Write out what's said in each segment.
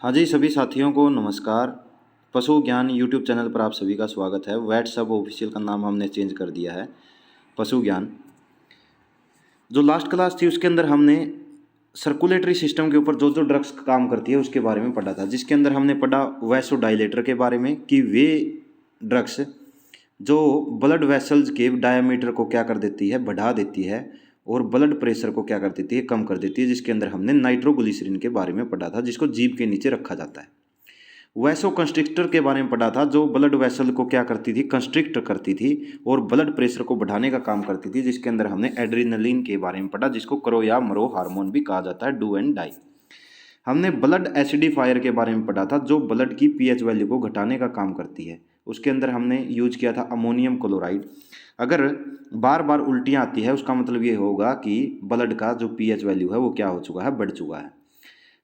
हाँ जी, सभी साथियों को नमस्कार। पशु ज्ञान यूट्यूब चैनल पर आप सभी का स्वागत है। व्हाट्सएप ऑफिशियल का नाम हमने चेंज कर दिया है पशु ज्ञान। जो लास्ट क्लास थी उसके अंदर हमने सर्कुलेटरी सिस्टम के ऊपर जो जो ड्रग्स काम करती है उसके बारे में पढ़ा था, जिसके अंदर हमने पढ़ा वैसोडाइलेटर के बारे में कि वे ड्रग्स जो ब्लड वेसल्स के डायमीटर को क्या कर देती है, बढ़ा देती है, और ब्लड प्रेशर को क्या कर देती है, कम कर देती है। जिसके अंदर हमने नाइट्रोग्लिसरीन के बारे में पढ़ा था, जिसको जीभ के नीचे रखा जाता है। वैसो कंस्ट्रिक्टर के बारे में पढ़ा था, जो ब्लड वेसल को क्या करती थी, कंस्ट्रिक्ट करती थी और ब्लड प्रेशर को बढ़ाने का काम करती थी। जिसके अंदर हमने एड्रेनलिन के बारे में पढ़ा, जिसको करो या मरो हार्मोन भी कहा जाता है, डू एंड डाई। हमने ब्लड एसिडिफायर के बारे में पढ़ा था, जो ब्लड की पीएच वैल्यू को घटाने का काम करती है। उसके अंदर हमने यूज किया था अमोनियम क्लोराइड। अगर बार बार उल्टियाँ आती है उसका मतलब ये होगा कि ब्लड का जो पीएच वैल्यू है वो क्या हो चुका है, बढ़ चुका है।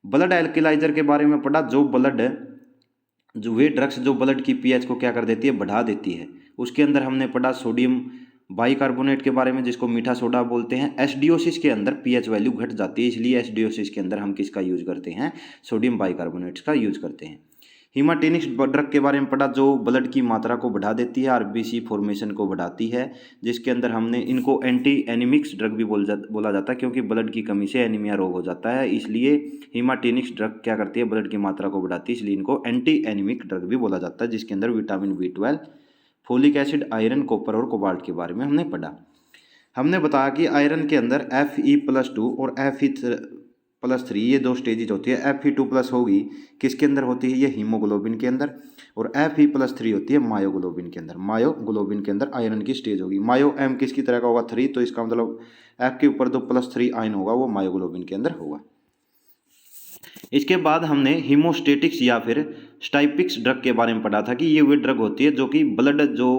ब्लड एल्कलाइजर के बारे में पढ़ा, जो वे ड्रग्स जो ब्लड की पीएच को क्या कर देती है, बढ़ा देती है। उसके अंदर हमने पढ़ा सोडियम बाइकार्बोनेट के बारे में, जिसको मीठा सोडा बोलते हैं। एसिडोसिस के अंदर पीएच वैल्यू घट जाती है, इसलिए एसिडोसिस के अंदर हम किसका यूज करते हैं, सोडियम बाइकार्बोनेट्स का यूज करते हैं। हीमाटेनिक्स ड्रग के बारे में पढ़ा, जो ब्लड की मात्रा को बढ़ा देती है, आरबीसी फॉर्मेशन को बढ़ाती है। जिसके अंदर हमने इनको एंटी एनीमिक्स ड्रग भी बोला जाता है, क्योंकि ब्लड की कमी से एनीमिया रोग हो जाता है, इसलिए हीमाटेनिक्स ड्रग क्या करती है, ब्लड की मात्रा को बढ़ाती है, इसलिए इनको एंटी एनीमिक ड्रग भी बोला जाता है। जिसके अंदर vitamin B12, folic acid, iron, copper और कोबाल्ट के बारे में हमने पढ़ा। हमने बताया कि आयरन के अंदर Fe+2 और Fe+3 ये दो स्टेजेज होती है। Fe2+ होगी किसके अंदर होती है, ये हीमोग्लोबिन के अंदर, और Fe+3 होती है मायोग्लोबिन के अंदर। मायोग्लोबिन के अंदर आयरन की स्टेज होगी। मायो एम किसकी तरह का होगा, 3, तो इसका मतलब F के ऊपर जो +3 आयन होगा वो मायोग्लोबिन के अंदर होगा। इसके बाद हमने हीमोस्टेटिक्स या फिर स्टाइपिक्स ड्रग के बारे में पढ़ा था कि ये वे ड्रग होती है जो कि ब्लड जो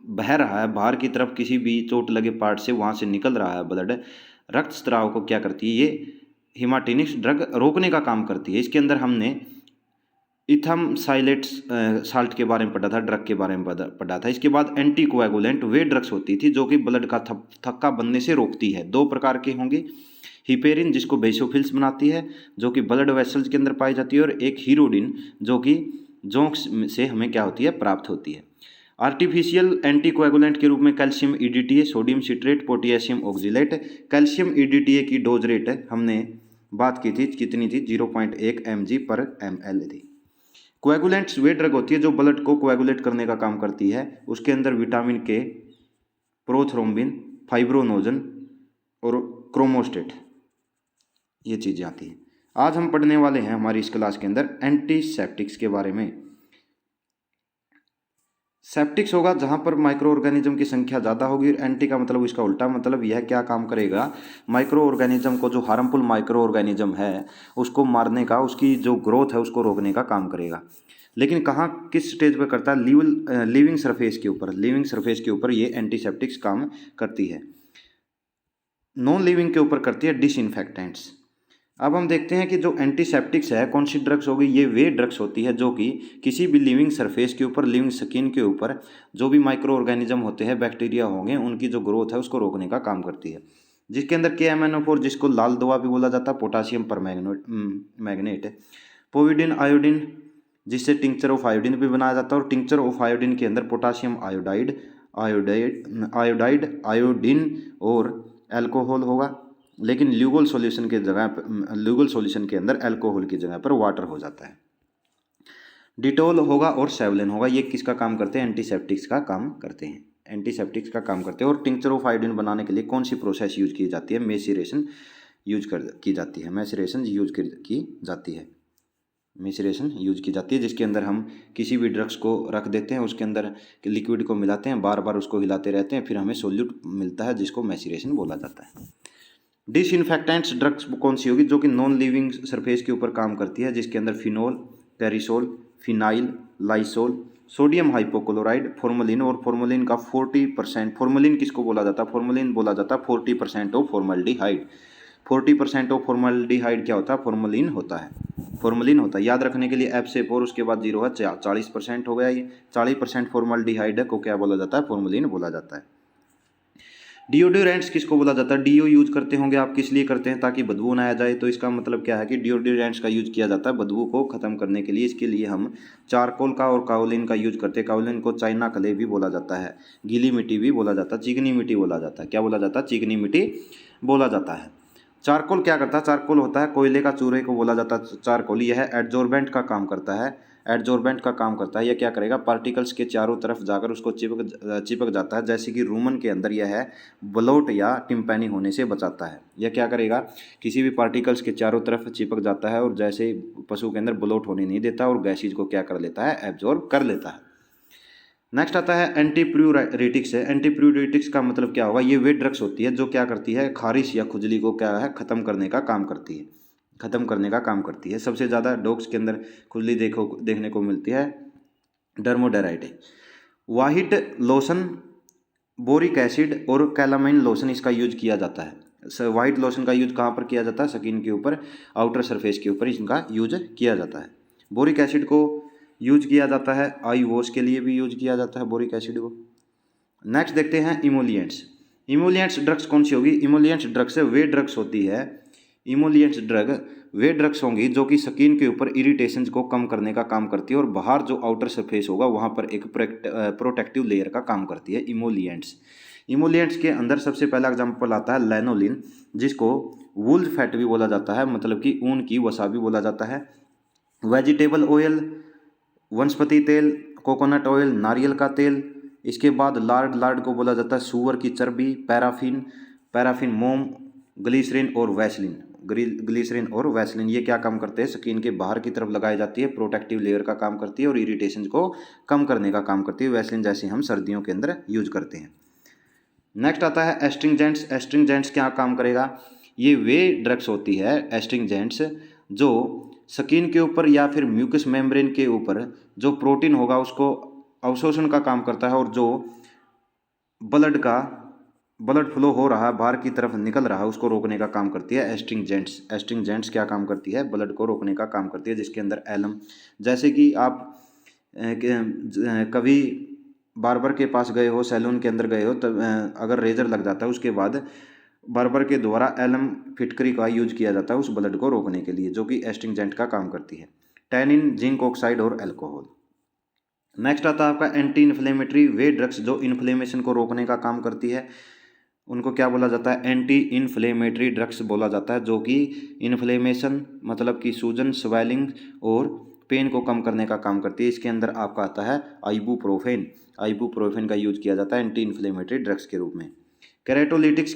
बह रहा है बाहर की तरफ, किसी भी चोट लगे पार्ट से वहाँ से निकल रहा है ब्लड, रक्त स्राव को क्या करती है, ये हीमाटेनिक्स ड्रग रोकने का काम करती है। इसके अंदर हमने इथम साइलेट साल्ट के बारे में पढ़ा था, ड्रग के बारे में पढ़ा था। इसके बाद एंटीकोएगुलेंट वे ड्रग्स होती थी जो कि ब्लड का थक्का बनने से रोकती है। दो प्रकार के होंगे, हिपेरिन जिसको बेसोफिल्स बनाती है जो कि ब्लड वेसल्स के अंदर पाई जाती है, और एक हीरोडिन जो कि जोंक्स से हमें क्या होती है, प्राप्त होती है। आर्टिफिशियल एंटीकोएगुलेंट के रूप में calcium EDTA, sodium citrate, potassium oxalate. Calcium EDTA की डोज रेट हमने बात की थी, कितनी थी, 0.1 mg/ml थी। कोएगुलेंट्स वे ड्रग होती है जो ब्लड को कोएगुलेट करने का काम करती है। उसके अंदर विटामिन के, प्रोथ्रोम्बिन, फाइब्रोनोजन और क्रोमोस्टेट ये चीज़ें आती हैं। आज हम पढ़ने वाले हैं हमारी इस क्लास के अंदर एंटीसेप्टिक्स के बारे में। सेप्टिक्स होगा जहाँ पर माइक्रो ऑर्गेनिज्म की संख्या ज़्यादा होगी, और एंटी का मतलब इसका उल्टा मतलब यह क्या काम करेगा, माइक्रो ऑर्गेनिज्म को, जो हार्मफुल माइक्रो ऑर्गेनिज्म है उसको मारने का, उसकी जो ग्रोथ है उसको रोकने का काम करेगा। लेकिन कहाँ किस स्टेज पर करता है, लिविंग सरफेस के ऊपर। लिविंग सरफेस के ऊपर ये एंटीसेप्टिक्स काम करती है। नॉन लिविंग के ऊपर करती है डिसइंफेक्टेंट्स। अब हम देखते हैं कि जो एंटीसेप्टिक्स है कौन सी ड्रग्स होगी, ये वे ड्रग्स होती है जो कि किसी भी लिविंग सरफेस के ऊपर, लिविंग स्किन के ऊपर जो भी माइक्रो ऑर्गेनिज्म होते हैं, बैक्टीरिया होंगे, उनकी जो ग्रोथ है उसको रोकने का काम करती है। जिसके अंदर KMnO4 जिसको लाल दवा भी बोला जाता है, पोटासियम पर मैग्नेट, पोविडिन आयोडीन जिससे टिंक्चर ऑफ आयोडीन भी बनाया जाता है, और टिंक्चर ऑफ आयोडीन के अंदर पोटासियम आयोडीन और एल्कोहल होगा। लेकिन ल्यूगोल सॉल्यूशन के अंदर अल्कोहल की जगह पर वाटर हो जाता है। डिटोल होगा और सेवलिन होगा, ये किसका काम करते हैं, एंटीसेप्टिक्स का काम करते हैं। एंटीसेप्टिक्स का काम करते हैं। और टिंक्चर ऑफ आयोडीन बनाने के लिए कौन सी प्रोसेस यूज की जाती है, मैसेरेशन यूज की जाती है। मैसेरेशन यूज की जाती है, जिसके अंदर हम किसी भी ड्रग्स को रख देते हैं, उसके अंदर लिक्विड को मिलाते हैं, बार बार उसको हिलाते रहते हैं, फिर हमें सोल्यूट मिलता है जिसको मैसेरेशन बोला जाता है। डिसइंफेक्टेंट्स ड्रग्स कौन सी होगी, जो कि नॉन लिविंग सरफेस के ऊपर काम करती है, जिसके अंदर फिनोल, पेरिसोल, phenyl, Lysol, sodium hypochloride, formalin, और फॉर्मलिन का 40%। फॉर्मलिन किसको बोला जाता है, फॉर्मलिन बोला जाता है 40% ऑफ फॉर्मल्डिहाइड। 40% ऑफ फॉर्मल्डिहाइड क्या होता है, फॉर्मलिन होता है। फॉर्मलिन होता है, याद रखने के लिए F से 4 उसके बाद 0 है, 40% हो गया। ये 40% फॉर्मल्डिहाइड को क्या बोला जाता है, फॉर्मलिन बोला जाता है। डिओड्रेंट्स किसको बोला जाता है? डीओ यूज करते होंगे आप, किस लिए करते हैं? ताकि बदबू ना आ जाए। तो इसका मतलब क्या है कि डिओड्रेंट्स का यूज किया जाता है बदबू को खत्म करने के लिए। इसके लिए हम चारकोल का और काओलिन का यूज करते हैं। काओलिन को चाइना क्ले भी बोला जाता है, गीली मिट्टी भी बोला जाता है, चिकनी मिट्टी बोला जाता है। क्या बोला जाता है? चिकनी मिट्टी बोला जाता है। चारकोल क्या करता है? चारकोल होता है कोयले का चूरे को बोला जाता है चारकोल। यह एडजॉर्बेंट का काम करता है, एडजॉर्बेंट का काम करता है। यह क्या करेगा? पार्टिकल्स के चारों तरफ जाकर उसको चिपक जाता है, जैसे कि रूमन के अंदर यह है ब्लोट या टिम्पैनी होने से बचाता है। यह क्या करेगा? किसी भी पार्टिकल्स के चारों तरफ चिपक जाता है और जैसे पशु के अंदर ब्लोट होने नहीं देता और गैसेज को क्या कर लेता है? एब्जॉर्ब कर लेता है। नेक्स्ट आता है एंटीप्यूरेटिक्स है। एंटीप्यूरेटिक्स का मतलब क्या होगा? ये वे ड्रग्स होती है जो क्या करती है? खारिश या खुजली को क्या है? खत्म करने का काम करती है, खत्म करने का काम करती है। सबसे ज़्यादा डॉग्स के अंदर खुजली देखने को मिलती है डर्मोडेराइटे। वाइट लोशन, बोरिक एसिड और कैलामाइन लोशन इसका यूज किया जाता है। वाइट लोशन का यूज कहाँ पर किया जाता है? स्किन के ऊपर, आउटर सरफेस के ऊपर इनका यूज किया जाता है। बोरिक एसिड को यूज किया जाता है आई वॉश के लिए भी यूज किया जाता है बोरिक एसिड को। नेक्स्ट देखते हैं इमोलिएंट्स। इमोलिएंट्स ड्रग्स कौन सी होगी? इमोलिएंट्स ड्रग्स वे ड्रग्स होती है, इमोलिएंट्स ड्रग वे ड्रग्स होंगी जो कि स्किन के ऊपर इरिटेशन को कम करने का काम करती है और बाहर जो आउटर सरफेस होगा वहाँ पर एक प्रोटेक्टिव लेयर का काम करती है इमोलिएंट्स। इमोलिएंट्स के अंदर सबसे पहला एग्जाम्पल आता है लैनोलिन, जिसको वूल फैट भी बोला जाता है, मतलब कि ऊन की वसा भी बोला जाता है। वेजिटेबल ऑयल, वनस्पति तेल, कोकोनट ऑयल, नारियल का तेल। इसके बाद लार्ड, लार्ड को बोला जाता है सूअर की चर्बी। पैराफिन, पैराफिन मोम, ग्लिसरीन और वैसलिन, ग्लिसरीन और वैसलिन ये क्या काम करते हैं? स्किन के बाहर की तरफ लगाई जाती है, प्रोटेक्टिव लेयर का काम करती है और इरिटेशन को कम करने का काम करती है। वैसलिन जैसे हम सर्दियों के अंदर यूज करते हैं। नेक्स्ट आता है एस्ट्रिंजेंट्स। एस्ट्रिंजेंट्स क्या काम करेगा? ये वे ड्रग्स होती है एस्ट्रिंजेंट्स जो स्किन के ऊपर या फिर म्यूकस मेम्ब्रेन के ऊपर जो प्रोटीन होगा उसको अवशोषण का काम करता है और जो ब्लड फ्लो हो रहा है बाहर की तरफ निकल रहा है उसको रोकने का काम करती है एस्ट्रिंजेंट्स। एस्ट्रिंजेंट्स क्या काम करती है? ब्लड को रोकने का काम करती है, जिसके अंदर एलम, जैसे कि आप कभी बार्बर के पास गए हो, सैलून के अंदर गए हो, तब अगर रेजर लग जाता है उसके बाद बार्बर के द्वारा एलम फिटकरी का यूज किया जाता है उस ब्लड को रोकने के लिए, जो कि एस्ट्रिंजेंट का काम करती है। टैनिन, जिंक ऑक्साइड और अल्कोहल। नेक्स्ट आता है आपका एंटी इन्फ्लेमेटरी। वे ड्रग्स जो इन्फ्लेमेशन को रोकने का काम करती है उनको क्या बोला जाता है? एंटी इन्फ्लेमेटरी ड्रग्स बोला जाता है, जो कि इन्फ्लेमेशन मतलब कि सूजन, स्वेलिंग और पेन को कम करने का काम करती है। इसके अंदर आपका आता है आइबुप्रोफेन। आइबुप्रोफेन का यूज किया जाता है एंटी इन्फ्लेमेटरी ड्रग्स के रूप में। कैरेटोलिटिक्स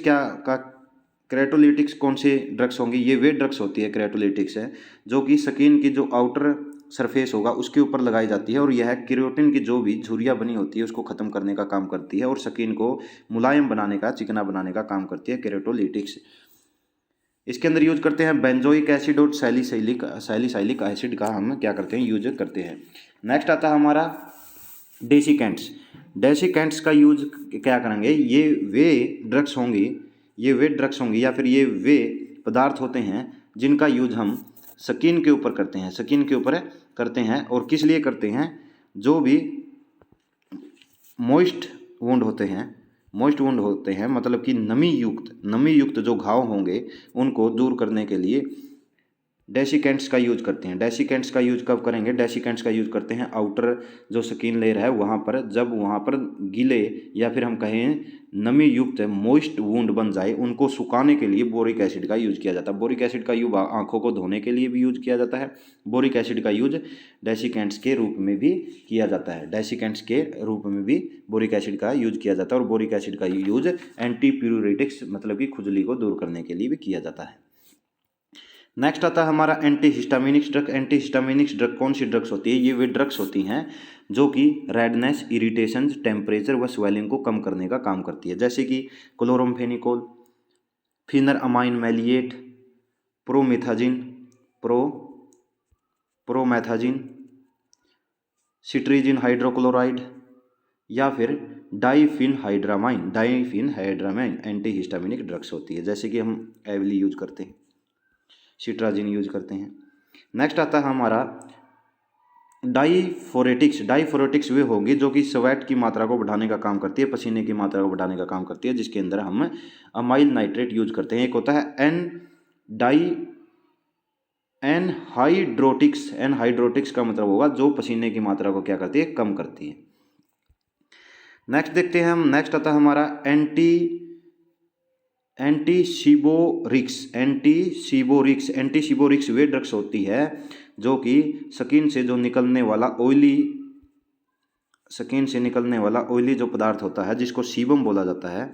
कैरेटोलिटिक्स कौन से ड्रग्स होंगी? ये वे ड्रग्स होती है कैरेटोलिटिक्स है जो कि स्किन की जो आउटर सरफेस होगा उसके ऊपर लगाई जाती है और यह केरोटिन की जो भी झुर्रियाँ बनी होती है उसको खत्म करने का काम करती है और स्किन को मुलायम बनाने का, चिकना बनाने का काम करती है कैरेटोलिटिक्स। इसके अंदर यूज करते हैं बेंजोइक एसिड और सैलिसाइलिक एसिड का हम क्या करते हैं? यूज करते हैं। नेक्स्ट आता है हमारा डेसिकेंट्स। डेसिकेंट्स का यूज क्या करेंगे? ये वे ड्रग्स होंगी या फिर ये वे पदार्थ होते हैं जिनका यूज हम स्किन के ऊपर करते हैं, स्किन के ऊपर करते हैं। और किस लिए करते हैं? जो भी मोइस्ट वुंड होते हैं मतलब कि नमी युक्त जो घाव होंगे उनको दूर करने के लिए डेसिकेंट्स का यूज करते हैं। डेसिकेंट्स का यूज कब करेंगे? डेसिकेंट्स का यूज करते हैं आउटर जो स्किन लेयर है वहाँ पर, जब वहाँ पर गीले या फिर हम कहें नमी युक्त मोइस्ट वुंड बन जाए उनको सुखाने के लिए बोरिक एसिड का यूज किया जाता है। बोरिक एसिड का यूज आंखों को धोने के लिए भी यूज किया जाता है। बोरिक एसिड का यूज डेसिकेंट्स के रूप में भी किया जाता है। डेसिकेंट्स के रूप में भी बोरिक एसिड का यूज किया जाता है और बोरिक एसिड का यूज एंटीप्यूरेटिक्स मतलब कि खुजली को दूर करने के लिए भी किया जाता है। नेक्स्ट आता है हमारा एंटीहिस्टामिनिक्स ड्रग। एंटीहिस्टामिनिक्स ड्रग कौन सी ड्रग्स होती है? ये वे ड्रग्स होती हैं जो कि रेडनेस, इरिटेशन, टेम्परेचर व स्वेलिंग को कम करने का काम करती है, जैसे कि chloramphenicol, pheniramine maleate, promethazine, promethazine, cetirizine hydrochloride या फिर डाइफिनहाइड्रामाइन एंटीहिस्टामिनिक ड्रग्स होती है, जैसे कि हम एवली यूज करते हैं, सिट्राजिन यूज करते हैं। नेक्स्ट आता है हमारा डाईफोरेटिक्स वे होंगी जो कि स्वेट की मात्रा को बढ़ाने का काम करती है, पसीने की मात्रा को बढ़ाने का काम करती है, जिसके अंदर हम अमाइल नाइट्रेट यूज करते हैं। एक होता है एनहाइड्रोटिक्स का मतलब होगा जो पसीने की मात्रा को क्या करती है, कम करती है। नेक्स्ट देखते हैं हम, नेक्स्ट आता है हमारा एंटीशिबोरिक्स वे ड्रग्स होती है जो कि स्किन से निकलने वाला ऑयली जो पदार्थ होता है, जिसको सीबम बोला जाता है,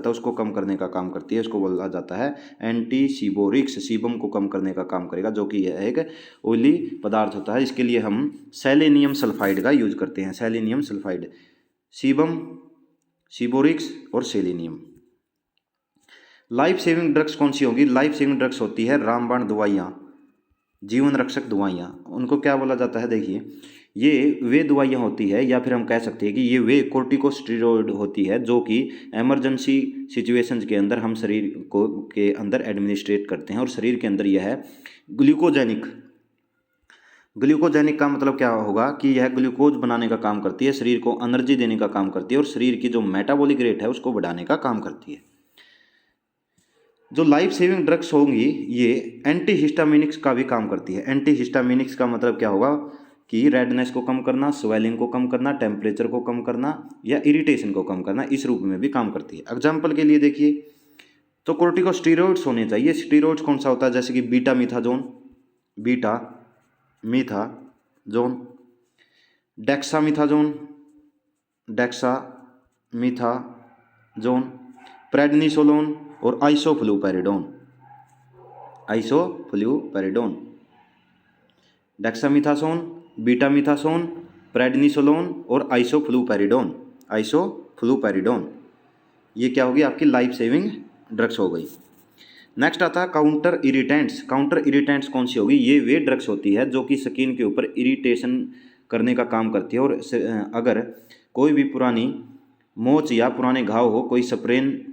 उसको कम करने का काम करती है। उसको बोला जाता है एंटीशिबोरिक्स, सीबम को कम करने का काम करेगा, जो कि यह एक ऑयली पदार्थ होता है। इसके लिए हम सेलेनियम सल्फाइड का यूज करते हैं। सेलेनियम सल्फाइड, सीबम, शिबोरिक्स और सेलेनियम। लाइफ सेविंग ड्रग्स कौन सी होगी? लाइफ सेविंग ड्रग्स होती है रामबाण दवाइयाँ, जीवन रक्षक दवाइयाँ। उनको क्या बोला जाता है? देखिए, ये वे दवाइयाँ होती है, या फिर हम कह सकते हैं कि ये वे कोर्टिकोस्टेरॉइड होती है जो कि इमरजेंसी सिचुएशंस के अंदर हम शरीर को के अंदर एडमिनिस्ट्रेट करते हैं। और शरीर के अंदर यह है ग्लूकोजेनिक का मतलब क्या होगा कि यह ग्लूकोज बनाने का काम करती है, शरीर को एनर्जी देने का काम करती है और शरीर की जो मेटाबॉलिक रेट है उसको बढ़ाने का काम करती है। जो लाइफ सेविंग ड्रग्स होंगी ये एंटीहिस्टामिनिक्स का भी काम करती है। एंटीहिस्टामिनिक्स का मतलब क्या होगा कि रेडनेस को कम करना, स्वेलिंग को कम करना, टेम्परेचर को कम करना या इरिटेशन को कम करना, इस रूप में भी काम करती है। एग्जाम्पल के लिए देखिए, तो कोर्टिकोस्टेरॉइड्स होने चाहिए। स्टेरॉइड्स कौन सा होता है? जैसे कि बीटा मीथाजोन, डेक्सामीथाजोन, प्रेडनिसोलोन और आइसोफ्लूपेरिडोन। डेक्सामीथासोन, बीटामीथासोन, प्रेडनिसोलोन और आइसोफ्लूपेरिडोन। ये क्या होगी? आपकी लाइफ सेविंग ड्रग्स हो गई। नेक्स्ट आता है काउंटर इरिटेंट्स कौन सी होगी? ये वे ड्रग्स होती है जो कि स्किन के ऊपर इरिटेशन करने का काम करती है। और अगर कोई भी पुरानी मोच या पुराने घाव हो, कोई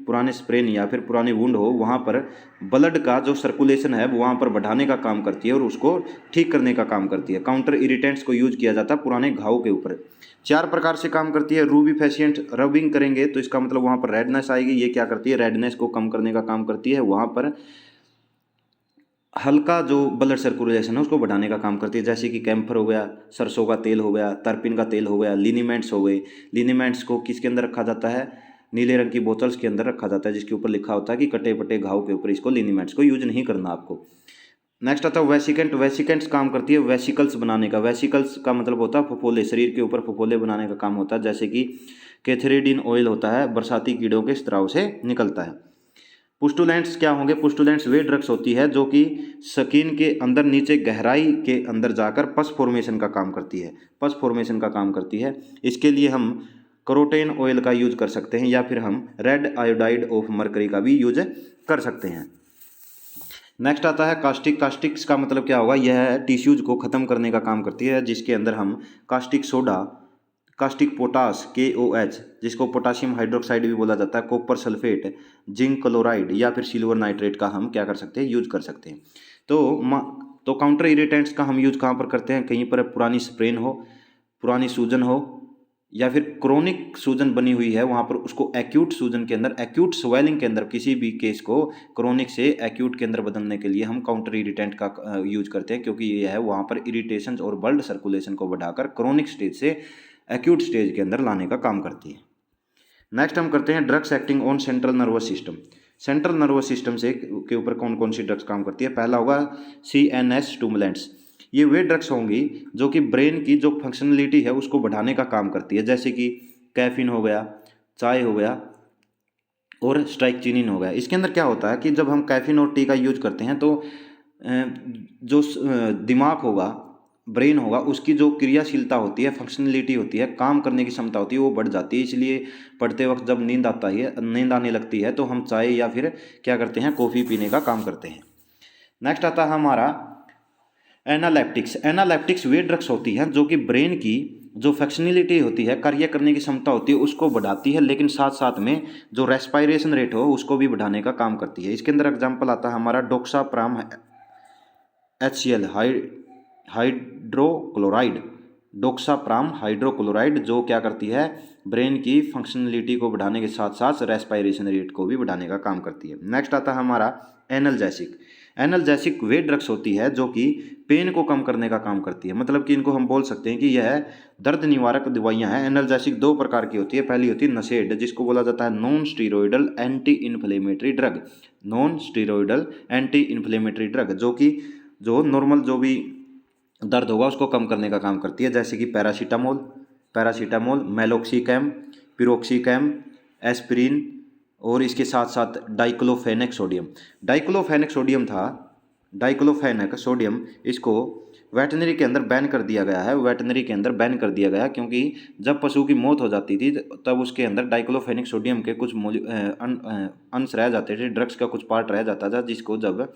पुराने स्प्रेन या फिर पुराने वुंड हो, वहाँ पर ब्लड का जो सर्कुलेशन है वो वहाँ पर बढ़ाने का काम करती है और उसको ठीक करने का काम करती है। काउंटर इरिटेंट्स को यूज किया जाता है पुराने घाव के ऊपर। 4 प्रकार से काम करती है। रूबिफेशिएंट, रबिंग करेंगे तो इसका मतलब वहाँ पर रेडनेस आएगी। ये क्या करती है? रेडनेस को कम करने का काम करती है। वहाँ पर हल्का जो ब्लड सर्कुलेशन है उसको बढ़ाने का काम करती है, जैसे कि कैम्फर हो गया, सरसों का तेल हो गया, तरपिन का तेल हो गया, लिनीमेंट्स हो गए। लिनीमेंट्स को किसके अंदर रखा जाता है? नीले रंग की बोतल्स के अंदर रखा जाता है, जिसके ऊपर लिखा होता है कि कटे पटे घाव के ऊपर इसको लिनीमेंट्स को यूज नहीं करना आपको। नेक्स्ट आता है वेसिकेंट्स काम करती है वेसिकल्स बनाने का। वेसिकल्स का मतलब होता है फफोले, शरीर के ऊपर फफोले बनाने का काम होता है, जैसे कि कैथरेडिन ऑयल होता है, बरसाती कीड़ों के स्त्राव से निकलता है। पुस्टुलेंट्स क्या होंगे? पुस्टुलेंट्स वे ड्रग्स होती है जो कि स्किन के अंदर नीचे गहराई के अंदर जाकर पस फॉर्मेशन का काम करती है। इसके लिए हम करोटेन ऑयल का यूज कर सकते हैं, या फिर हम रेड आयोडाइड ऑफ मरकरी का भी यूज कर सकते हैं। नेक्स्ट आता है कास्टिक्स का मतलब क्या होगा? यह टिश्यूज को ख़त्म करने का काम करती है, जिसके अंदर हम caustic soda, caustic potash KOH, जिसको पोटाशियम हाइड्रोक्साइड भी बोला जाता है, कॉपर सल्फेट, जिंक क्लोराइड या फिर सिल्वर नाइट्रेट का हम क्या कर सकते हैं? यूज कर सकते हैं। तो काउंटर इरिटेंट्स का हम यूज कहाँ पर करते हैं? कहीं पर पुरानी स्प्रेन हो, पुरानी सूजन हो, या फिर क्रोनिक सूजन बनी हुई है, वहाँ पर उसको एक्यूट सूजन के अंदर, एक्यूट स्वेलिंग के अंदर, किसी भी केस को क्रोनिक से एक्यूट के अंदर बदलने के लिए हम काउंटर इरिटेंट का यूज करते हैं, क्योंकि ये है वहाँ पर इरिटेशन और ब्लड सर्कुलेशन को बढ़ाकर क्रोनिक स्टेज से एक्यूट स्टेज के अंदर लाने का काम करती है। नेक्स्ट हम करते हैं drugs acting on central nervous system. Central nervous system से के ऊपर कौन कौन सी ड्रग्स काम करती है? पहला होगा CNS स्टिमुलेंट्स। ये वे ड्रग्स होंगी जो कि ब्रेन की जो फंक्शनलिटी है उसको बढ़ाने का काम करती है, जैसे कि कैफीन हो गया, चाय हो गया और स्ट्राइकचिनिन हो गया। इसके अंदर क्या होता है कि जब हम कैफीन और टी का यूज करते हैं तो जो दिमाग होगा, ब्रेन होगा, उसकी जो क्रियाशीलता होती है, फंक्शनलिटी होती है, काम करने की क्षमता होती है, वो बढ़ जाती है। इसलिए पढ़ते वक्त जब नींद आने लगती है तो हम चाय या फिर क्या करते हैं? कॉफ़ी पीने का काम करते हैं। नेक्स्ट आता है हमारा एनालेप्टिक्स वे ड्रग्स होती हैं जो कि ब्रेन की जो फंक्शनलिटी होती है, कार्य करने की क्षमता होती है, उसको बढ़ाती है, लेकिन साथ साथ में जो रेस्पिरेशन रेट हो उसको भी बढ़ाने का काम करती है। इसके अंदर एग्जाम्पल आता है हमारा डोक्साप्राम HCl, हाइड्रोक्लोराइड, डोक्साप्राम हाइड्रोक्लोराइड, जो क्या करती है, ब्रेन की फंक्शनलिटी को बढ़ाने के साथ साथ रेस्पिरेशन रेट को भी बढ़ाने का काम करती है। नेक्स्ट आता है हमारा एनाल्जेसिक। एनाल्जेसिक वे ड्रग्स होती है जो कि पेन को कम करने का काम करती है, मतलब कि इनको हम बोल सकते हैं कि यह दर्द निवारक दवाइयाँ हैं। एनाल्जेसिक दो प्रकार की होती है, पहली होती है नशेड, जिसको बोला जाता है non steroidal anti inflammatory drug, non steroidal anti inflammatory drug, जो कि जो नॉर्मल जो भी दर्द होगा उसको कम करने का काम करती है, जैसे कि पैरासीटामोल, मेलोक्सिकैम, पिरोक्सिकैम, एस्पिरिन, और इसके साथ साथ डाइक्लोफेनेक सोडियम। डाइक्लोफेनेक सोडियम इसको वेटनरी के अंदर बैन कर दिया गया है, वेटनरी के अंदर बैन कर दिया गया, क्योंकि जब पशु की मौत हो जाती थी तब उसके अंदर डाइक्लोफेनिक सोडियम के कुछ अंश रह जाते थे, ड्रग्स का कुछ पार्ट रह जाता था, जिसको जब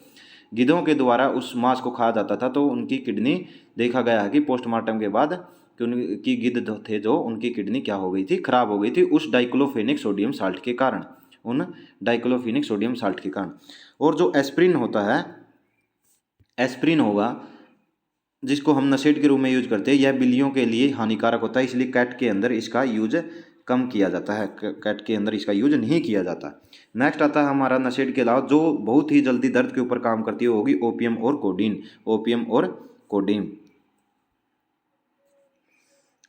गिद्धों के द्वारा उस मांस को खाया जाता था तो उनकी किडनी, देखा गया है कि पोस्टमार्टम के बाद कि उनकी गिद्ध थे जो उनकी किडनी क्या हो गई थी, खराब हो गई थी उस डाइक्लोफेनिक सोडियम साल्ट के कारण, और जो एस्प्रिन होता है, एस्प्रिन होगा जिसको हम नशेड के रूप में यूज करते हैं, यह बिल्लियों के लिए हानिकारक होता है, इसलिए कैट के अंदर इसका यूज कम किया जाता है, कैट के अंदर इसका यूज नहीं किया जाता। नेक्स्ट आता है हमारा नशेड के अलावा जो बहुत ही जल्दी दर्द के ऊपर काम करती है, होगी ओपियम और कोडीन।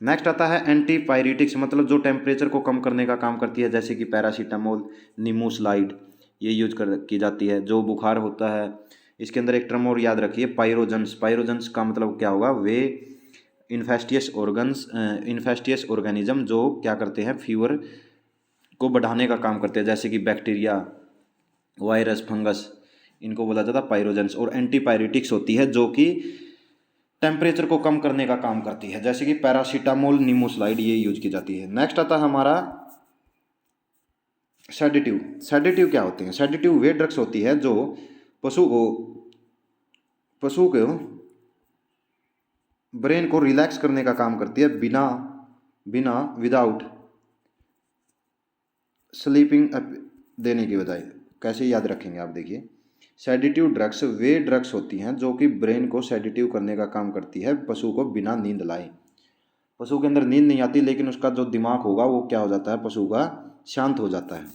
नेक्स्ट आता है एंटीपायरेटिक्स, मतलब जो टेम्परेचर को कम करने का काम करती है, जैसे कि पैरासीटामोल, निमोसलाइड, ये यूज की जाती है। जो बुखार होता है, इसके अंदर एक टर्म और याद रखिए, पायरोजेंस का मतलब क्या होगा, वे इन्फेस्टियस ऑर्गेनिज्म जो क्या करते हैं, फीवर को बढ़ाने का काम करते हैं, जैसे कि बैक्टीरिया, वायरस, फंगस, इनको बोला जाता है पायरोजेंस। और एंटीपायरेटिक्स होती है जो कि टेम्परेचर को कम करने का काम करती है, जैसे कि पैरासीटामोल, निमोसलाइड, ये यूज की जाती है। नेक्स्ट आता है हमारा सेडेटिव क्या होते हैं? सेडेटिव वे ड्रग्स होती है जो पशु को ब्रेन को रिलैक्स करने का काम करती है, विदाउट स्लीपिंग देने की बजाय। कैसे याद रखेंगे आप, देखिए, सेडेटिव ड्रग्स वे ड्रग्स होती हैं जो कि ब्रेन को सेडेटिव करने का काम करती है, पशु को बिना नींद लाए। पशु के अंदर नींद नहीं आती, लेकिन उसका जो दिमाग होगा वो क्या हो जाता है, पशु का शांत हो जाता है।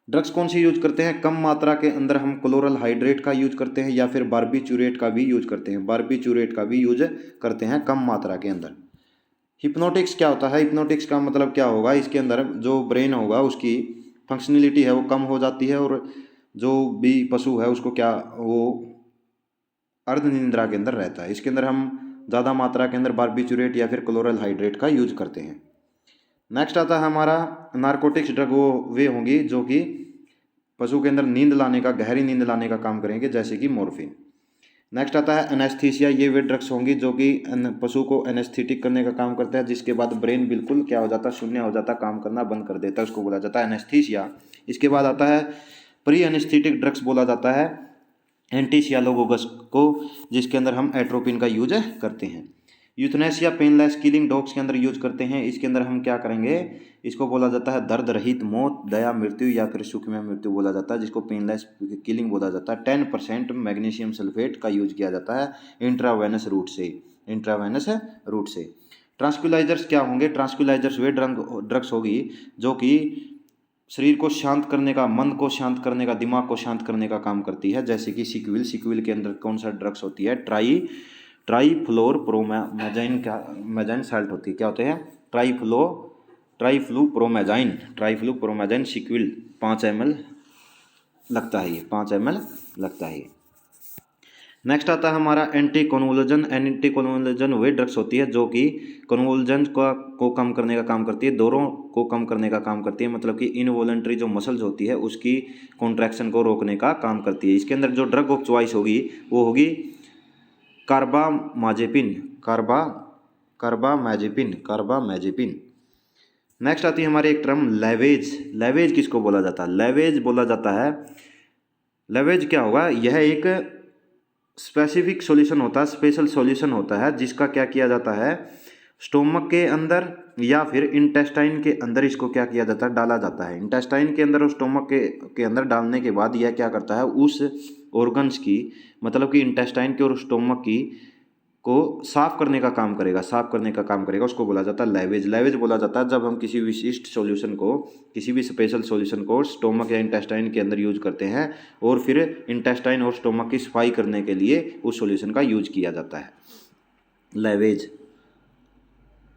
ड्रग्स कौन सी यूज करते हैं? कम मात्रा के अंदर हम क्लोरल हाइड्रेट का यूज करते हैं, या फिर बार्बिचूरेट का भी यूज करते हैं, कम मात्रा के अंदर। हिप्नोटिक्स क्या होता है? हिप्नोटिक्स का मतलब क्या होगा, इसके अंदर जो ब्रेन होगा उसकी फंक्शनलिटी है वो कम हो जाती है, और जो भी पशु है उसको क्या, वो अर्ध निंद्रा के अंदर रहता है। इसके अंदर हम ज़्यादा मात्रा के अंदर बार्बिचूरेट या फिर क्लोरल हाइड्रेट का यूज करते हैं। नेक्स्ट आता है हमारा नारकोटिक्स ड्रग, वो वे होंगी जो कि पशु के अंदर नींद लाने का, गहरी नींद लाने का काम करेंगे, जैसे कि मॉर्फिन। नेक्स्ट आता है एनेस्थीसिया, ये वे ड्रग्स होंगी जो कि पशु को एनेस्थेटिक करने का काम करता है, जिसके बाद ब्रेन बिल्कुल क्या हो जाता है, शून्य हो जाता है, काम करना बंद कर देता है, उसको बोला जाता है एनेस्थीसिया। इसके बाद आता है प्री एनेस्थेटिक ड्रग्स, बोला जाता है एंटीसियालोगोगस को, जिसके अंदर हम एट्रोपिन का यूज करते हैं। यूथनेसिया पेनलेस किलिंग डॉग्स के अंदर यूज करते हैं, इसके अंदर हम क्या करेंगे, इसको बोला जाता है दर्द रहित मौत, दया मृत्यु या फिर सुखमय मृत्यु बोला जाता है, जिसको पेनलेस किलिंग बोला जाता है। 10% मैग्नीशियम सल्फेट का यूज किया जाता है इंट्रावेनस रूट से। ट्रांसक्विलाइजर्स क्या होंगे? ट्रांसक्विलाइजर्स वे ड्रग्स होगी जो कि शरीर को शांत करने का, मन को शांत करने का, दिमाग को शांत करने का काम करती है, जैसे कि सिक्विल के अंदर कौन सा ड्रग्स होती है, ट्राइफ्लोप्रोमेजाइन साल्ट होती है। क्या होते हैं? ट्राइफ्लूप्रोमेजाइन सिक्विल 5 ml लगता है, ये 5 ml लगता है। नेक्स्ट आता है हमारा एंटी कन्वुल्जन वे ड्रग्स होती है जो कि कन्वुल्जन को कम करने का काम करती है, दौरों को कम करने का काम करती है, मतलब कि इनवॉलंटरी जो मसल्स होती है उसकी कॉन्ट्रैक्शन को रोकने का काम करती है। इसके अंदर जो ड्रग ऑफ चॉइस होगी वो होगी कार्बामैजेपिन। नेक्स्ट आती है हमारी एक टर्म लेवेज किसको बोला जाता है? लेवेज क्या होगा? यह एक स्पेसिफिक सॉल्यूशन होता है, स्पेशल सॉल्यूशन होता है, जिसका क्या किया जाता है, स्टोमक के अंदर या फिर इंटेस्टाइन के अंदर इसको क्या किया जाता है, डाला जाता है। इंटेस्टाइन के अंदर और स्टोमक के अंदर डालने के बाद यह क्या करता है, उस ऑर्गन्स की, मतलब कि इंटेस्टाइन के और स्टोमक की को साफ करने का काम करेगा, साफ करने का काम करेगा, उसको बोला जाता है लैवेज। लैवेज बोला जाता है जब हम किसी विशिष्ट सॉल्यूशन को, किसी भी स्पेशल सॉल्यूशन को स्टोमक या इंटेस्टाइन के अंदर यूज करते हैं और फिर इंटेस्टाइन और स्टोमक की सफाई करने के लिए उस सॉल्यूशन का यूज किया जाता है। लैवेज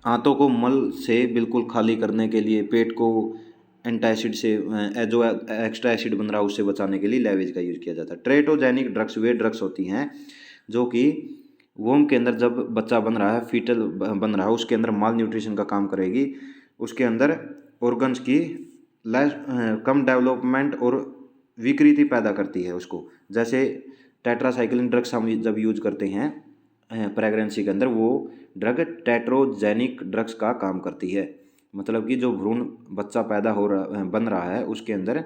आंतों को मल से बिल्कुल खाली करने के लिए, पेट को एंटासिड से जो एक्स्ट्रा एसिड बन रहा है उससे बचाने के लिए लैवेज का यूज किया जाता है। ट्रेटोजेनिक ड्रग्स वे ड्रग्स होती हैं जो कि वोम के अंदर जब बच्चा बन रहा है, फीटल बन रहा है, उसके अंदर माल न्यूट्रिशन का काम करेगी, उसके अंदर ऑर्गन्स की कम डेवलपमेंट और विकृति पैदा करती है उसको। जैसे टेट्रासाइक्लिन ड्रग्स हम जब यूज करते हैं प्रेगनेंसी के अंदर, वो ड्रग टेट्रोजेनिक ड्रग्स का काम करती है। मतलब कि जो भ्रूण बच्चा पैदा हो रहा बन रहा है उसके अंदर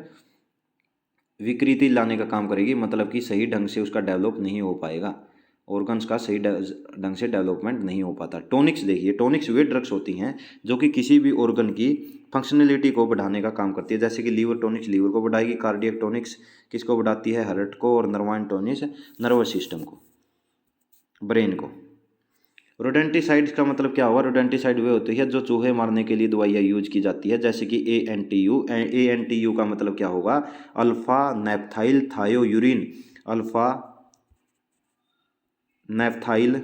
विकृति लाने का काम करेगी, मतलब कि सही ढंग से उसका डेवलप नहीं हो पाएगा, ऑर्गन्स का सही ढंग से डेवलपमेंट नहीं हो पाता। टॉनिक्स देखिए, टॉनिक्स वे ड्रग्स होती हैं जो कि किसी भी ऑर्गन की फंक्शनलिटी को बढ़ाने का काम करती है। जैसे कि लीवर टॉनिक्स लीवर को बढ़ाएगी, कार्डियक टॉनिक्स किसको बढ़ाती है, हार्ट को, और नर्वाइन टॉनिक्स नर्वस सिस्टम को, ब्रेन को। रोडेंटिसाइड्स का मतलब क्या हुआ, रोडेंटिसाइड वे होती है जो चूहे मारने के लिए दवाइयाँ यूज की जाती है, जैसे कि ANTU का मतलब क्या होगा, अल्फा नैप्थाइल थायोयूरिन, अल्फा नैप्थाइल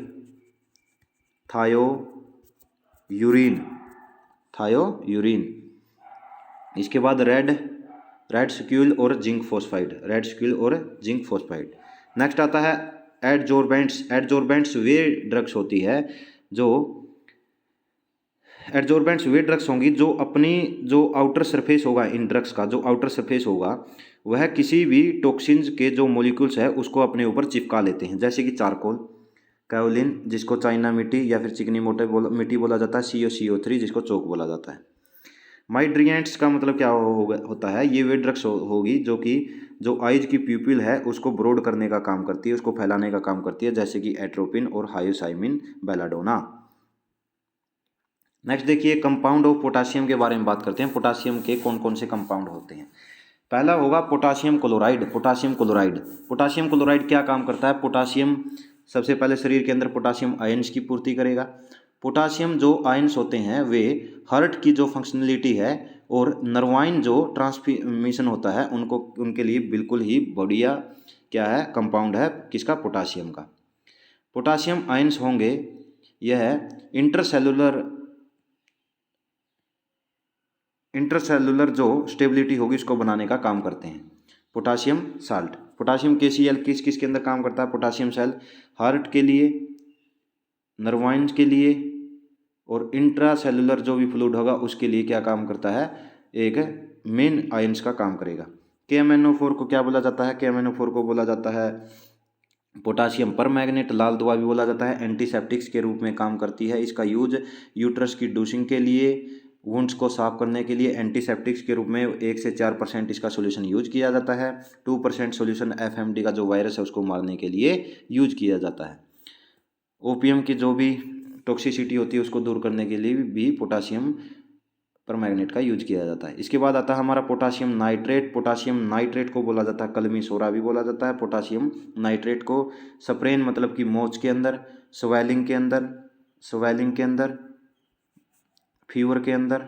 थायोयूरिन, थायोयूरिन। इसके बाद रेड स्क्यूल और जिंक फोस्फाइड, रेड स्क्यूल और जिंक फोस्फाइड। नेक्स्ट आता है एडजोर्बेंट्स। एडजोर्बेंट्स वे ड्रग्स होती है जो एडजोर्बेंट्स वे ड्रग्स होंगी जो अपनी जो आउटर सरफेस होगा, इन ड्रग्स का जो आउटर सरफेस होगा वह किसी भी टॉक्सिन्स के जो मॉलिक्यूल्स है उसको अपने ऊपर चिपका लेते हैं, जैसे कि चारकोल, कायोलिन जिसको चाइना मिट्टी या फिर चिकनी मोटे मिट्टी बोला जाता है, CO3 जिसको चौक बोला जाता है। माइड्रिएंट्स का मतलब क्या होता है, ये वे ड्रग्स होगी जो कि जो आइज की प्यूपिल है उसको ब्रॉड करने का काम करती है, उसको फैलाने का काम करती है, जैसे कि एट्रोपिन और हायोसाइमिन बेलाडोना। नेक्स्ट देखिए कंपाउंड ऑफ पोटाशियम के बारे में बात करते हैं। पोटाशियम के कौन कौन से कंपाउंड होते हैं। पहला होगा potassium chloride. Potassium chloride, potassium chloride क्या काम करता है, पोटाशियम सबसे पहले शरीर के अंदर पोटाशियम आयंस की पूर्ति करेगा। पोटाशियम जो आयंस होते हैं वे हार्ट की जो फंक्शनलिटी है और नर्वाइन जो ट्रांसमिशन होता है उनको, उनके लिए बिल्कुल ही बढ़िया क्या है, कंपाउंड है किसका, पोटाशियम का। पोटाशियम आयंस होंगे, यह इंटरसेलुलर जो स्टेबिलिटी होगी उसको बनाने का काम करते हैं। पोटाशियम साल्ट, पोटाशियम KCl किस किस के अंदर काम करता है, पोटाशियम सेल हार्ट के लिए, नर्वाइन्स के लिए और इंट्रासेलुलर जो भी फ्लूइड होगा उसके लिए क्या काम करता है, एक मेन आयंस का काम करेगा। KMnO4 को क्या बोला जाता है, KMnO4 को बोला जाता है पोटाशियम परमैंगनेट, लाल दवा भी बोला जाता है, एंटीसेप्टिक्स के रूप में काम करती है। इसका यूज यूट्रस की डूसिंग के लिए, वुंड्स को साफ करने के लिए एंटीसेप्टिक्स के रूप में 1 से 4% इसका सॉल्यूशन यूज किया जाता है। 2% सॉल्यूशन FMD का जो वायरस है उसको मारने के लिए यूज किया जाता है। ओपियम की जो भी टॉक्सिसिटी होती है उसको दूर करने के लिए भी पोटाशियम परमैंगनेट का यूज किया जाता है। इसके बाद आता है हमारा पोटाशियम नाइट्रेट। पोटाशियम नाइट्रेट को बोला जाता है कलमी सोरा भी बोला जाता है। पोटाशियम नाइट्रेट को स्प्रेन मतलब कि मोच के अंदर, स्वेलिंग के अंदर, फीवर के अंदर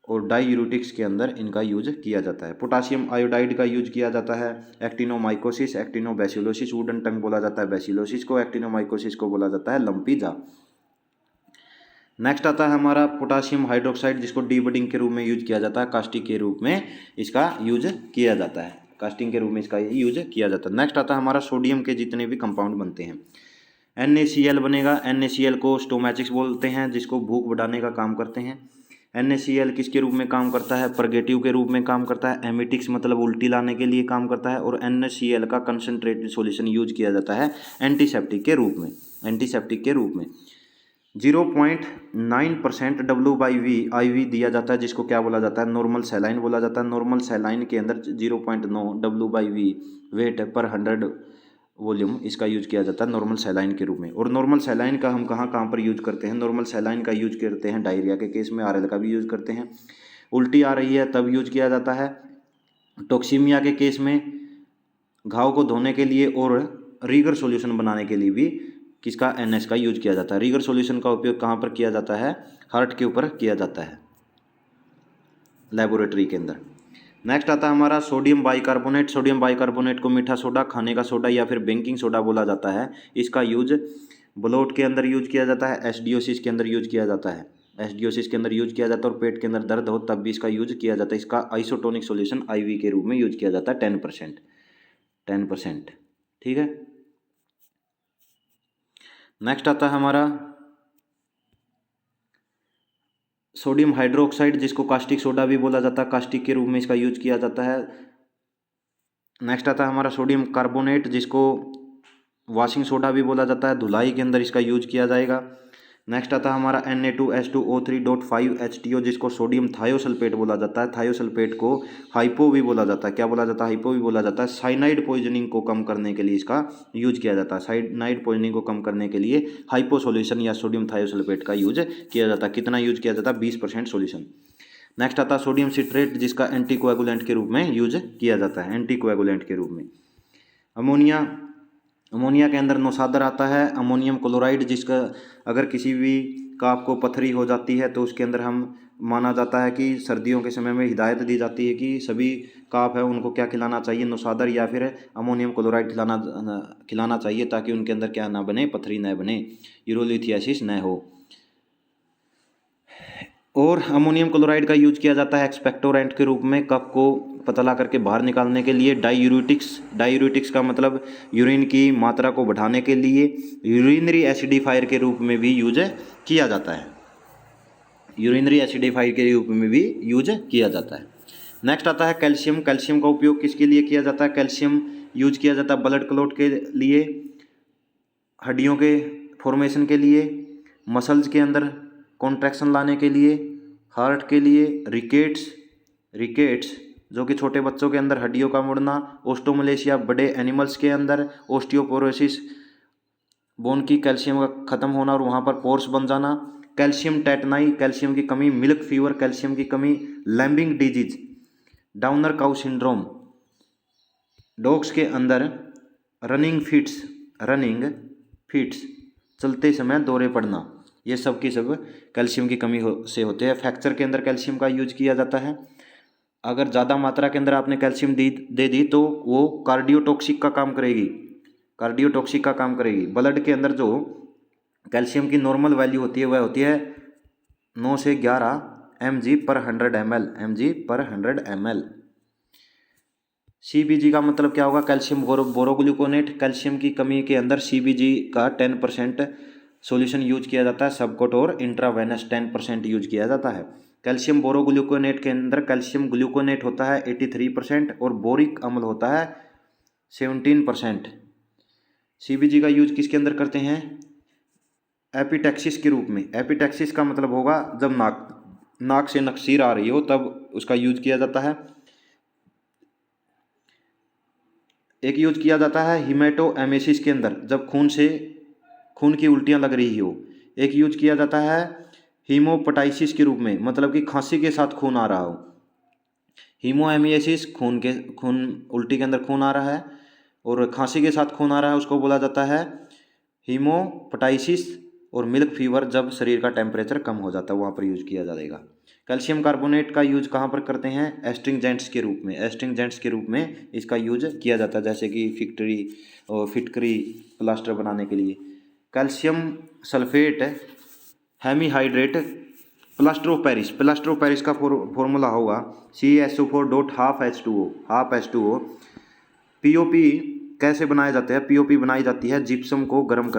और डाईयूरेटिक्स के अंदर इनका यूज किया जाता है। पोटाशियम आयोडाइड का यूज किया जाता है एक्टिनोमाइकोसिस, एक्टिनोबैसिलोसिस, वुडन टंग बोला जाता है बैसिलोसिस को, एक्टिनोमाइकोसिस को बोला जाता है लंपी जा। नेक्स्ट आता है हमारा पोटाशियम हाइड्रोक्साइड जिसको डीबडिंग के रूप में यूज किया जाता है, कास्टिक के रूप में इसका यूज किया जाता है, कास्टिंग के रूप में इसका यूज किया जाता है। नेक्स्ट आता है हमारा सोडियम के जितने भी कंपाउंड बनते हैं। NaCl बनेगा, NaCl को स्टोमैचिक्स बोलते हैं जिसको भूख बढ़ाने का काम करते हैं। NaCl किसके रूप में काम करता है, परगेटिव के रूप में काम करता है, एमिटिक्स मतलब उल्टी लाने के लिए काम करता है, और NaCl का कंसनट्रेटेड सॉल्यूशन यूज किया जाता है एंटीसेप्टिक के रूप में, 0.9% W/V IV दिया जाता है जिसको क्या बोला जाता है, नॉर्मल सैलाइन बोला जाता है। नॉर्मल सैलाइन के अंदर 0.9 W/V वेट पर 100 वॉल्यूम इसका यूज किया जाता है नॉर्मल सैलाइन के रूप में। और नॉर्मल सैलाइन का हम कहाँ पर यूज करते हैं, नॉर्मल सैलाइन का यूज करते हैं डायरिया के केस में, RL का भी यूज करते हैं, उल्टी आ रही है तब यूज किया जाता है, टॉक्सीमिया के केस में, घाव को धोने के लिए और रीगर सॉल्यूशन बनाने के लिए भी किसका, NH का यूज किया जाता है। रीगर सॉल्यूशन का उपयोग कहाँ पर किया जाता है, हार्ट के ऊपर किया जाता है लेबोरेटरी के अंदर। नेक्स्ट आता है हमारा सोडियम बाइकार्बोनेट। सोडियम बाइकार्बोनेट को मीठा सोडा, खाने का सोडा या फिर बेकिंग सोडा बोला जाता है। इसका यूज ब्लोट के अंदर यूज किया जाता है, एसिडोसिस के अंदर यूज किया जाता है, एसिडोसिस के अंदर यूज किया जाता है, और पेट के अंदर दर्द हो तब भी इसका यूज किया जाता है। इसका आइसोटोनिक सॉल्यूशन IV के रूप में यूज किया जाता है 10%। ठीक है। नेक्स्ट आता है हमारा सोडियम हाइड्रोक्साइड, जिसको कास्टिक सोडा भी बोला जाता है, कास्टिक के रूप में इसका यूज किया जाता है। नेक्स्ट आता है हमारा सोडियम कार्बोनेट, जिसको वॉशिंग सोडा भी बोला जाता है, धुलाई के अंदर इसका यूज किया जाएगा। नेक्स्ट आता है हमारा Na2H2O3.5H2O, जिसको सोडियम थायोसल्फेट बोला जाता है। थायोसल्फेट को हाइपो भी बोला जाता है, क्या बोला जाता है, हाइपो भी बोला जाता है। साइनाइड पॉइजनिंग को कम करने के लिए इसका यूज किया जाता है। साइनाइड पॉइजनिंग को कम करने के लिए हाइपो सॉल्यूशन या सोडियम थायोसल्फेट का यूज किया जाता है। कितना यूज किया जाता है, 20% सॉल्यूशन। नेक्स्ट आता है सोडियम सिट्रेट, जिसका एंटीकोएगुलेंट के रूप में यूज किया जाता है, एंटीकोएगुलेंट के रूप में। अमोनिया, अमोनिया के अंदर नौसादर आता है। अमोनियम क्लोराइड, जिसका अगर किसी भी काप को पथरी हो जाती है तो उसके अंदर हम माना जाता है कि सर्दियों के समय में हिदायत दी जाती है कि सभी काप है उनको क्या खिलाना चाहिए, नौसादर या फिर अमोनियम क्लोराइड खिलाना चाहिए, ताकि उनके अंदर क्या ना बने, पथरी न बने, यूरोलिथियासिस न हो। और अमोनियम क्लोराइड का यूज किया जाता है एक्सपेक्टोरेंट के रूप में, कफ को पतला करके बाहर निकालने के लिए। डायूरेटिक्स का मतलब यूरिन की मात्रा को बढ़ाने के लिए। यूरिनरी एसिडिफायर के रूप में भी यूज किया जाता है, यूरिनरी एसिडिफायर के रूप में भी यूज किया जाता है। नेक्स्ट आता है कैल्शियम। कैल्शियम का उपयोग किसके लिए किया जाता है, कैल्शियम यूज किया जाता है ब्लड क्लॉट के लिए, हड्डियों के फॉर्मेशन के लिए, मसल्स के अंदर कॉन्ट्रैक्शन लाने के लिए, हार्ट के लिए, रिकेट्स जो कि छोटे बच्चों के अंदर हड्डियों का मुड़ना, ओस्टोमलेशिया बड़े एनिमल्स के अंदर, ओस्टियोपोरोसिस बोन की कैल्शियम का खत्म होना और वहाँ पर पोर्स बन जाना, कैल्शियम टेटनाई कैल्शियम की कमी, मिल्क फीवर कैल्शियम की कमी, lambing disease, downer cow syndrome, dogs के अंदर रनिंग फिट्स चलते समय दौरे पड़ना, ये सब की सब कैल्शियम की कमी से होते हैं। फ्रैक्चर के अंदर कैल्शियम का यूज किया जाता है। अगर ज़्यादा मात्रा के अंदर आपने कैल्शियम दे दी तो वो कार्डियोटॉक्सिक का काम करेगी। ब्लड के अंदर जो कैल्शियम की नॉर्मल वैल्यू होती है वह होती है 9 से 11 mg/100 ml। CBG का मतलब क्या होगा, कैल्शियम बोरोग्लूकोनेट। कैल्शियम की कमी के अंदर CBG का 10% सॉल्यूशन यूज किया जाता है, सबकोट और इंट्रावेनस 10% यूज किया जाता है। कैल्शियम बोरोग्लूकोनेट के अंदर कैल्शियम ग्लूकोनेट होता है 83% और बोरिक अम्ल होता है 17%। CBG का यूज किसके अंदर करते हैं, एपिटैक्सिस के रूप में। एपिटैक्सिस का मतलब होगा जब नाक से नक्सीर आ रही हो तब उसका यूज किया जाता है। एक यूज किया जाता है हीमेटोएमेसिस के अंदर, जब खून की उल्टियाँ लग रही हो। एक यूज किया जाता है हीमोपटाइसिस के रूप में, मतलब कि खांसी के साथ खून आ रहा हो। हीमोएमियासिस खून उल्टी के अंदर खून आ रहा है और खांसी के साथ खून आ रहा है, उसको बोला जाता है हीमोपटाइसिस। और मिल्क फीवर, जब शरीर का टेम्परेचर कम हो जाता है, वहाँ पर यूज किया जाएगा। कैल्शियम कार्बोनेट का यूज कहाँ पर करते हैं, एस्ट्रिंजेंट्स के रूप में इसका यूज किया जाता है, जैसे कि फिटकरी प्लास्टर बनाने के लिए। Calcium sulphate hemihydrate plaster of Paris का फॉर्मूला होगा CaSO4.12H2O। POP कैसे बनाए जाते हैं, POP बनाई जाती है जिप्सम को गर्म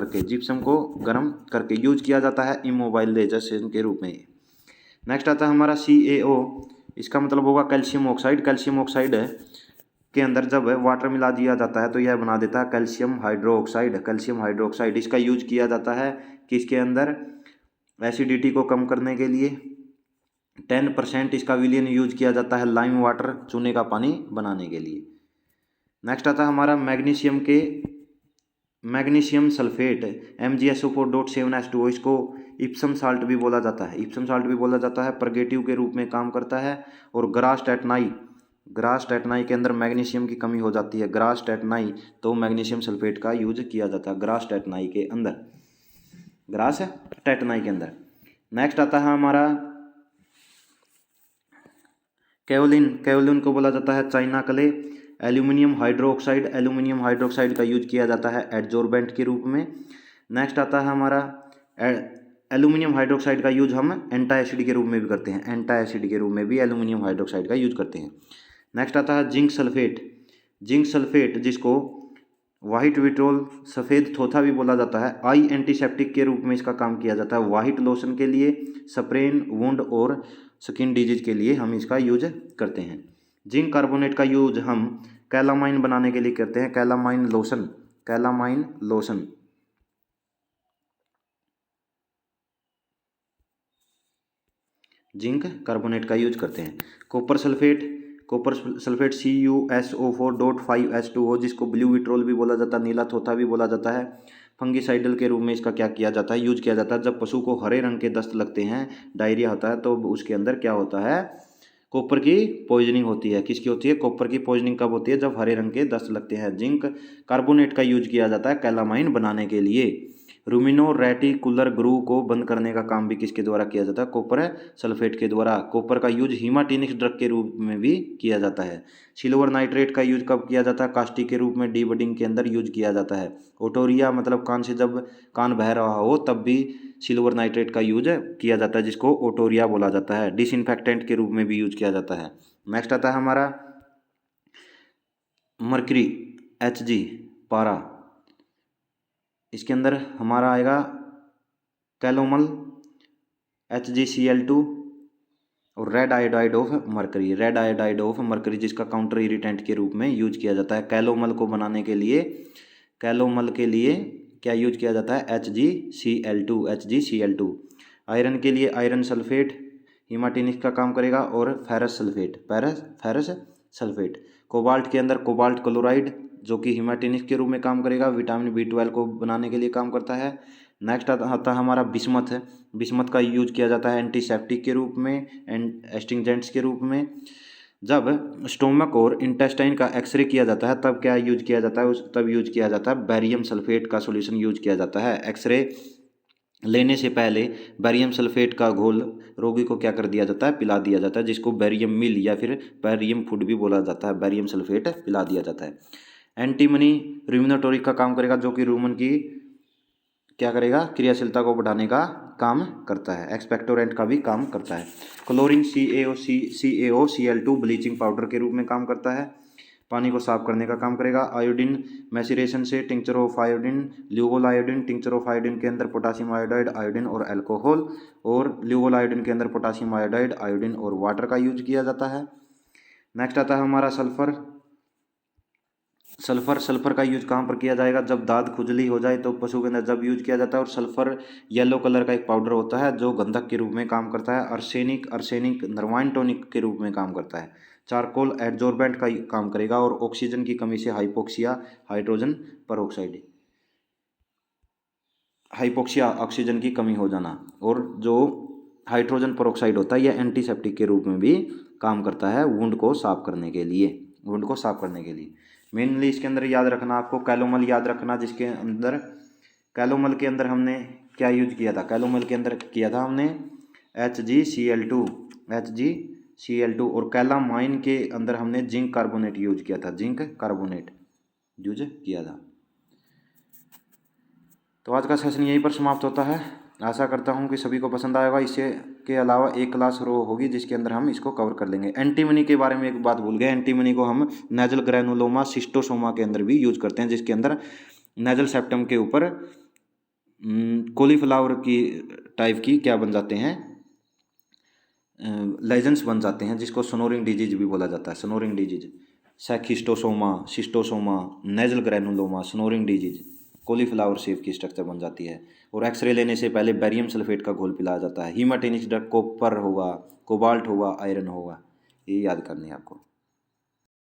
करके यूज किया जाता है इमोबाइलाइजेशन के रूप में। नेक्स्ट आता है हमारा CaO, इसका मतलब होगा कैल्शियम ऑक्साइड के अंदर जब वाटर मिला दिया जाता है तो यह बना देता है कैल्शियम हाइड्रोक्साइड। इसका यूज किया जाता है किसके अंदर, एसिडिटी को कम करने के लिए। 10% इसका विलियन यूज किया जाता है लाइम वाटर, चूने का पानी बनाने के लिए। नेक्स्ट आता है हमारा मैग्नीशियम सल्फेट MgSO4.7H2O, इसको इप्सम साल्ट भी बोला जाता है। परगेटिव के रूप में काम करता है। और ग्रास टेटनाई के अंदर मैग्नीशियम की कमी हो जाती है, तो मैग्नीशियम सल्फेट का यूज किया जाता है ग्रास टेटनाई के अंदर। ग्रास टेटनाई के अंदर। नेक्स्ट आता है हमारा केओलिन। केओलिन को बोला जाता है चाइना क्ले। एल्यूमिनियम हाइड्रोक्साइड का यूज किया जाता है एडजोर्बेंट के रूप में। नेक्स्ट आता है हमारा एल्यूमिनियम हाइड्रोक्साइड का यूज हम एंटाएसिड के रूप में भी करते हैं, एंटाएसिड के रूप में भी एल्यूमिनियम हाइड्रोक्साइड का यूज करते हैं। नेक्स्ट आता है जिंक सल्फेट। जिंक सल्फेट जिसको वाइट विट्रोल सफ़ेद थोथा भी बोला जाता है, आई एंटीसेप्टिक के रूप में इसका काम किया जाता है। वाइट लोशन के लिए, स्प्रेन वुंड और स्किन डिजीज के लिए हम इसका यूज करते हैं। जिंक कार्बोनेट का यूज हम कैलामाइन बनाने के लिए करते हैं, कैलामाइन लोशन। जिंक कार्बोनेट का यूज करते हैं। कॉपर सल्फेट CuSO4.5H2O जिसको ब्लू विट्रोल भी बोला जाता है, नीला थोथा भी बोला जाता है। फंगिसाइडल के रूप में इसका क्या किया जाता है, यूज किया जाता है। जब पशु को हरे रंग के दस्त लगते हैं, डायरिया होता है, तो उसके अंदर क्या होता है, कॉपर की पॉइजनिंग होती है। किसकी होती है, कॉपर की पॉइजनिंग कब होती है, जब हरे रंग के दस्त लगते हैं। जिंक कार्बोनेट का यूज किया जाता है कैलामाइन बनाने के लिए। रूमिनो रेटिकुलर ग्रू को बंद करने का काम भी किसके द्वारा किया जाता है, कॉपर सल्फेट के द्वारा। कॉपर का यूज हीमाटिनिक्स ड्रग के रूप में भी किया जाता है। सिल्वर नाइट्रेट का यूज कब किया जाता है, कास्टिक के रूप में डीबडिंग के अंदर यूज किया जाता है। ओटोरिया मतलब कान से जब कान बह रहा हो तब भी सिल्वर नाइट्रेट का यूज किया जाता है, जिसको ओटोरिया बोला जाता है। डिसइंफेक्टेंट के रूप में भी यूज किया जाता है। नेक्स्ट आता है हमारा मर्करी Hg पारा। इसके अंदर हमारा आएगा कैलोमल HgCl2 और रेड आयोडाइड ऑफ मर्करी जिसका काउंटर इरिटेंट के रूप में यूज किया जाता है। कैलोमल को बनाने के लिए क्या यूज किया जाता है, HgCl2। आयरन के लिए आयरन सल्फेट हीमाटिनिक का काम करेगा और फेरस सल्फेट। कोबाल्ट के अंदर कोबाल्ट क्लोराइड जो कि हीमाटिनिक के रूप में काम करेगा, विटामिन B12 को बनाने के लिए काम करता है। नेक्स्ट आता है हमारा बिस्मथ है। बिस्मथ का यूज किया जाता है एंटीसेप्टिक के रूप में, एस्टिंजेंट्स के रूप में। जब स्टोमक और इंटेस्टाइन का एक्सरे किया जाता है तब क्या यूज किया जाता है, तब यूज किया जाता है बैरियम सल्फेट का सॉल्यूशन यूज किया जाता है। एक्सरे लेने से पहले बैरियम सल्फेट का घोल रोगी को क्या कर दिया जाता है, पिला दिया जाता है, जिसको बैरियम मिल या फिर बैरियम फूड भी बोला जाता है। बैरियम सल्फेट पिला दिया जाता है। एंटीमनी रूमिनोटोरिक का काम करेगा, जो कि रूमन की क्या करेगा, क्रियाशीलता को बढ़ाने का काम करता है। एक्सपेक्टोरेंट का भी काम करता है। क्लोरीन CaOCl2 ब्लीचिंग पाउडर के रूप में काम करता है, पानी को साफ करने का काम करेगा। आयोडीन मैसिरेशन से tincture of iodine, Lugol iodine. Tincture of iodine के अंदर पोटासियम आयोडाइड, आयोडीन और अल्कोहल, और ल्यूगोल आयोडीन के अंदर पोटासियम आयोडाइड, आयोडीन और वाटर का यूज किया जाता है। नेक्स्ट आता है हमारा सल्फर का यूज कहाँ पर किया जाएगा, जब दाद खुजली हो जाए तो पशु के अंदर जब यूज किया जाता है। और सल्फर येलो कलर का एक पाउडर होता है जो गंधक के रूप में काम करता है। अर्सेनिक नर्वाइन टॉनिक के रूप में काम करता है। चारकोल एडजोर्बेंट का काम करेगा और ऑक्सीजन की कमी से हाइपोक्सिया ऑक्सीजन की कमी हो जाना, और जो हाइड्रोजन पेरोक्साइड होता है यह एंटीसेप्टिक के रूप में भी काम करता है वुंड को साफ करने के लिए। मेनली इसके अंदर याद रखना आपको, कैलोमल याद रखना, जिसके अंदर कैलोमल के अंदर हमने क्या यूज किया था, कैलोमल के अंदर किया था हमने HgCl2 और कैलामाइन के अंदर हमने जिंक कार्बोनेट यूज किया था। तो आज का सेशन यहीं पर समाप्त होता है। आशा करता हूँ कि सभी को पसंद आएगा। इससे के अलावा एक क्लास रो होगी जिसके अंदर हम इसको कवर कर लेंगे। एंटीमनी के बारे में एक बात भूल गए, एंटीमनी को हम नेजल ग्रैनुलोमा सिस्टोसोमा के अंदर भी यूज करते हैं, जिसके अंदर नेजल सेप्टम के ऊपर कॉलीफ्लावर की टाइप की क्या बन जाते हैं, लेजेंस बन जाते हैं, जिसको स्नोरिंग डिजीज भी बोला जाता है। Snoring disease, schistosoma, schistosoma, nasal granuloma, snoring disease, cauliflower shape की स्ट्रक्चर बन जाती है। और एक्सरे लेने से पहले बैरियम सल्फेट का घोल पिलाया जाता है। हीमाटिनिक्स ड्रग कॉपर होगा, कोबाल्ट होगा, आयरन होगा, ये याद करनी है आपको।